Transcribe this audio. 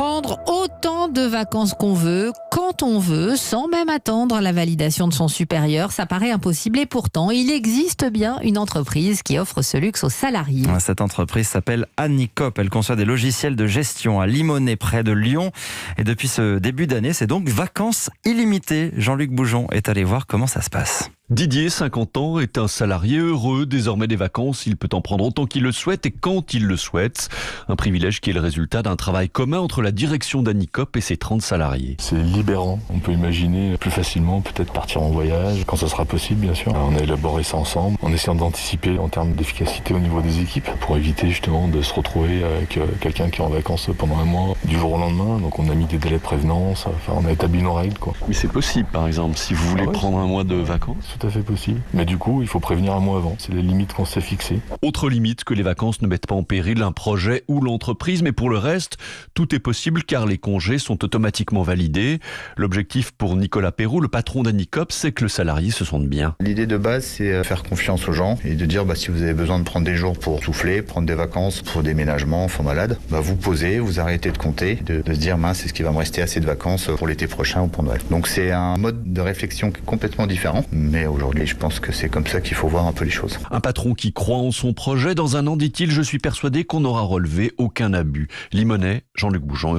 prendre autant de vacances qu'on veut, quand on veut, sans même attendre la validation de son supérieur. Ça paraît impossible et pourtant, il existe bien une entreprise qui offre ce luxe aux salariés. Cette entreprise s'appelle Anycop. Elle conçoit des logiciels de gestion à Limonest, près de Lyon. Et depuis ce début d'année, c'est donc vacances illimitées. Jean-Luc Boujon est allé voir comment ça se passe. Didier, 50 ans, est un salarié heureux. Désormais des vacances, il peut en prendre autant qu'il le souhaite et quand il le souhaite. Un privilège qui est le résultat d'un travail commun entre la direction d'Anycop et ses 30 salariés. C'est libérant. On peut imaginer plus facilement peut-être partir en voyage, quand ça sera possible bien sûr. On a élaboré ça ensemble, en essayant d'anticiper en termes d'efficacité au niveau des équipes, pour éviter justement de se retrouver avec quelqu'un qui est en vacances pendant un mois, du jour au lendemain. Donc on a mis des délais de prévenance, on a établi nos règles, quoi. Mais c'est possible, par exemple, si vous voulez prendre un mois de vacances. Tout à fait possible. Mais du coup, il faut prévenir un mois avant. C'est les limites qu'on s'est fixées. Autre limite, que les vacances ne mettent pas en péril un projet ou l'entreprise. Mais pour le reste, tout est possible car les congés sont automatiquement validés. L'objectif pour Nicolas Perroux, le patron d'Anycop, c'est que le salarié se sente bien. L'idée de base, c'est faire confiance aux gens et de dire si vous avez besoin de prendre des jours pour souffler, prendre des vacances pour déménagement, enfant malade, vous posez, vous arrêtez de compter, de se dire mince, est-ce qu'il va me rester assez de vacances pour l'été prochain ou pour Noël. Donc c'est un mode de réflexion complètement différent. Mais aujourd'hui, je pense que c'est comme ça qu'il faut voir un peu les choses. Un patron qui croit en son projet. Dans un an, dit-il, je suis persuadé qu'on n'aura relevé aucun abus. Limonest, Jean-Luc Boujon.